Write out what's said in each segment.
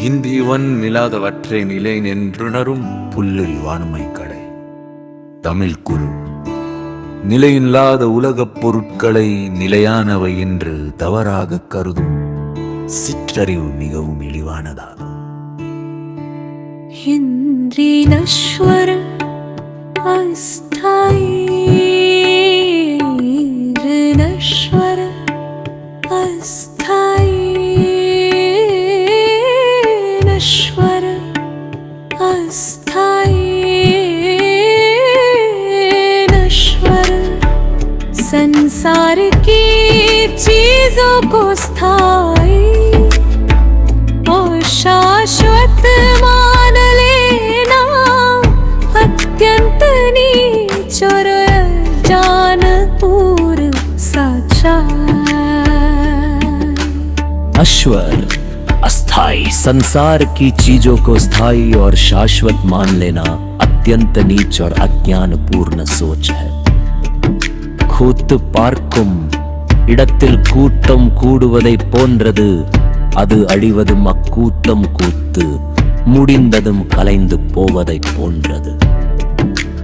இந்தியவன் இல்லாதவற்றை நிலை நின்றுணரும் புல்லில் வான்மை கடை. தமிழ் குரு நிலையில்லாத உலகப் பொருட்களை நிலையானவை என்று தவறாக கருதும் சிற்றறிவு மிகவும் இழிவானதாகும். இன்றி நஸ்வர அஸ்தாயி நஸ்வர அஸ்தாயி नश्वर अस्थायी नश्वर संसार की चीजों को स्थायी और शाश्वत मान लेना अत्यंत नीच और जान पूर्व साचा. अश्वर अस्थाई संसार की चीजों को स्थायी और शाश्वत मान लेना अत्यंत नीच और अज्ञान पूर्ण सोच है. கூத்து பார்க்கும் இடத்தில் கூட்டம் கூடுவதை போன்றது, அது அழிவதும் அக்கூட்டம் கூத்து முடிந்ததும் கலைந்து போவதை போன்றது.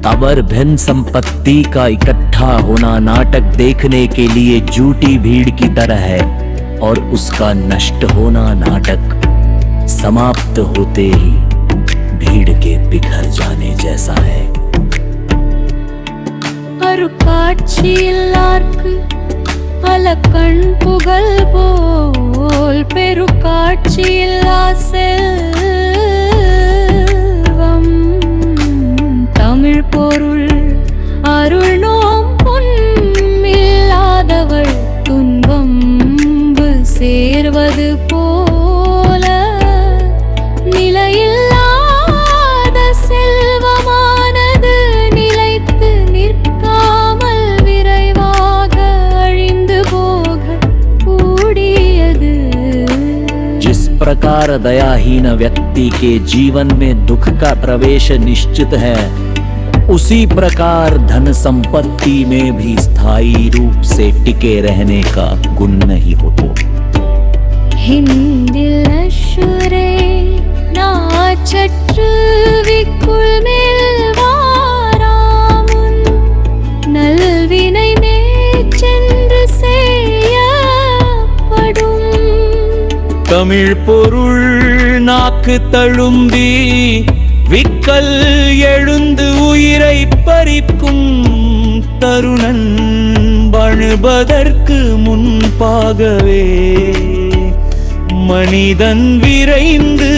तबर भिन्न संपत्ति का इकट्ठा होना नाटक देखने के लिए झूठी भीड़ की तरह है और उसका नष्ट होना नाटक समाप्त होते ही भीड़ के बिखर जाने जैसा है. அருக்காட்சியில்லார்க்கு அலக்கண் புகழ் போல் பெருக்காட்சியில்லா செல்வம் தமிழ் பொருள் அருள் நோம் பொன்மில்லாதவள் துன்பம் சேர்வது போல நிலையில்லாத செல்வமானது நிலைத்து நிற்காமல் விரைவாக அழிந்து போக கூடியது. जिस प्रकार दयाहीन व्यक्ति के जीवन में दुख का प्रवेश निश्चित है, उसी प्रकार धन संपत्ति में भी स्थायी रूप से टिके रहने का गुण नहीं होता. हिंदिल नश्वरे नाचट्रु विकुल मेल्वारामुन नल्विनै मेचेंद्र सेयपडुम. தமிழ் பொருள் நாக்கு தழும்பி விக்கல் எழுந்து உயிரை பறிக்கும் தருணன் பணுபதற்கு முன்பாகவே மனிதன் விரைந்து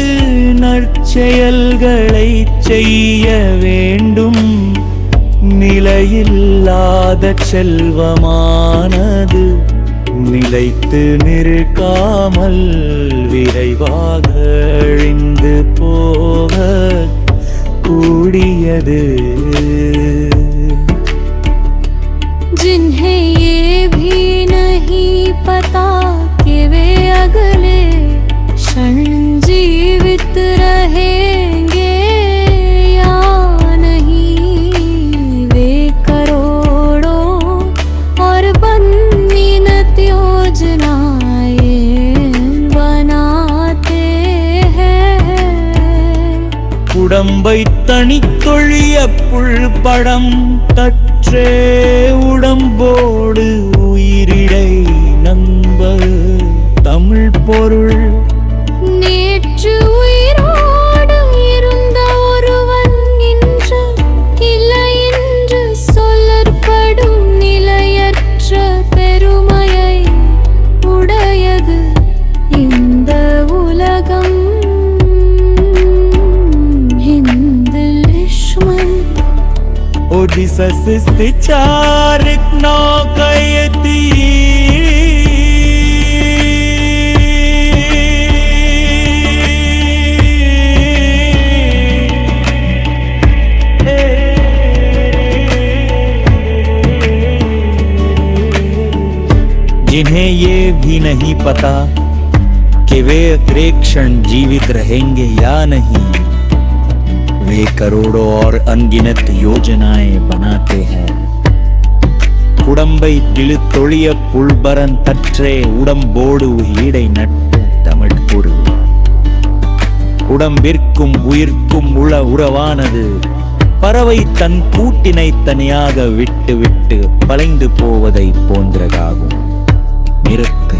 நற்செயல்களை செய்ய வேண்டும். நிலையில்லாத செல்வமானது நிலைத்து நிற்காமல் விரைவாக அழிந்து போக கூடியது. जिन्हें ये भी नहीं पता कि वे अगले क्षण जीवित रहेंगे या नहीं, वे करोड़ों और बनित योजनाएं बनाते हैं. உடம்பை தனித்தொழிய புல்படம் தற்றே உடம்போடு உயிரிடை நம்ப தமிழ் பொருள். நேற்று உயிரோடு இருந்த ஒருவன் இன்று இல்லை என்று சொல்லப்படும் நிலையற்ற பெருமையை உடையது இந்த உலகம். ओडिसस चारिक नौकयती जिन्हें ये भी नहीं पता कि वे अगले क्षण जीवित रहेंगे या नहीं, वे करोड़ों और अनगिनत योजनाएं बनाते हैं. உடம்பை இழுத்தொழிய புல்பரன் தற்றே உடம்போடு உயிரை நட்ட தமிழ் பொருள். உடம்பிற்கும் உயிர்க்கும் உள்ள உறவானது பறவை தன் கூட்டினை தனியாக விட்டு விட்டு பலைந்து போவதை போன்றதாகும். நிறுத்து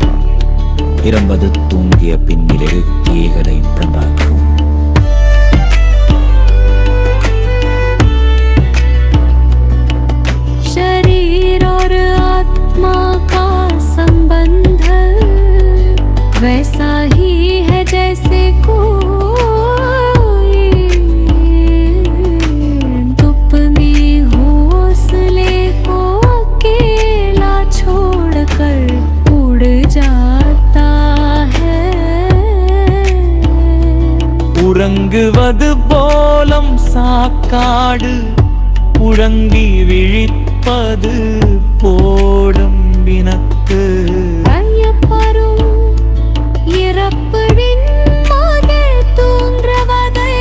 இரம்பது தூங்கிய பின்னில் ஏகலை பிரபாக்கும். शरीर और आत्मा का संबंध वैसा ही है जैसे कोई दुपनी घोंसले को अकेला छोड़कर उड़ जाता है. உறங்குவது போலம் சாக்காடு உறங்கி விழிப்பது போடம்பினத்து. ஐயப்பரும் இறப்பின் மகள் தோன்றவதை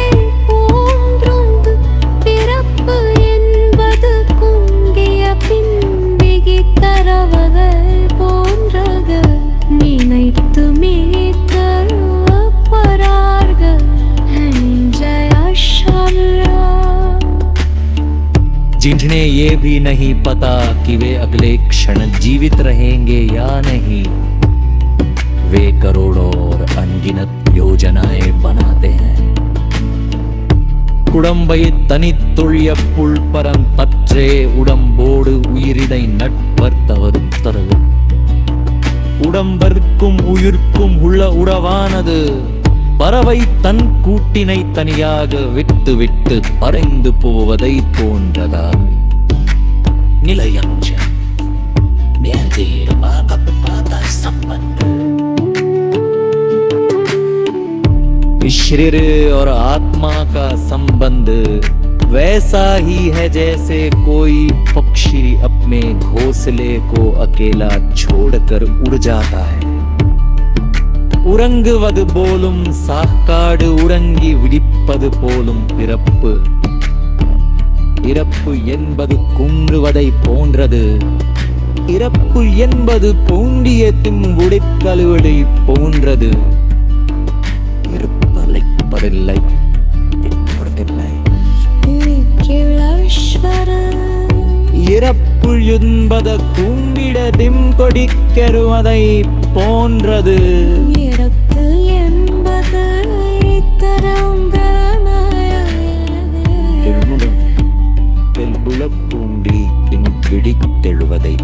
போன்றுண்டு. பிறப்பு என்பது குங்கிய பின் விகித்தரவதை போன்றது. நினைத்து மீட்டருவப்பரார்கள் ஜெயஷல்லா. जिन्हें ये भी नहीं पता कि वे अगले क्षण जीवित रहेंगे या नहीं, वे करोड़ों और अनगिनत योजनाएं बनाते हैं. குடம்பை தனித்தொழிய புல்பரம் பற்றே உடம்போடு உயிரிடை நட்பர்த்தவர் உத்தரவு. உடம்பர்க்கும் உயிர்க்கும் உள்ள உறவானது பறவை தன் கூட்டினை தனியாக விட்டு விட்டு பறைந்து போவதை போன்றதால் நிலையற்ற संबंध. शरीर और आत्मा का संबंध वैसा ही है जैसे कोई पक्षी अपने घोंसले को अकेला छोड़कर उड़ जाता है. உறங்குவது போலும் சாக்காடு உறங்கி விழிப்பது போலும் பிறப்பு. இறப்பு என்பது குன்றுவதை போன்றது. இறப்பு என்பது பூண்டிய திம்புடைக்கழுவதை போன்றது. இருப்பதில்லை இறப்பு என்பத கும்பிட திம்பொடிக்கருவதை போன்றது. இறப்பு என்பது பூண்டி பின் விழித்தெழுவதை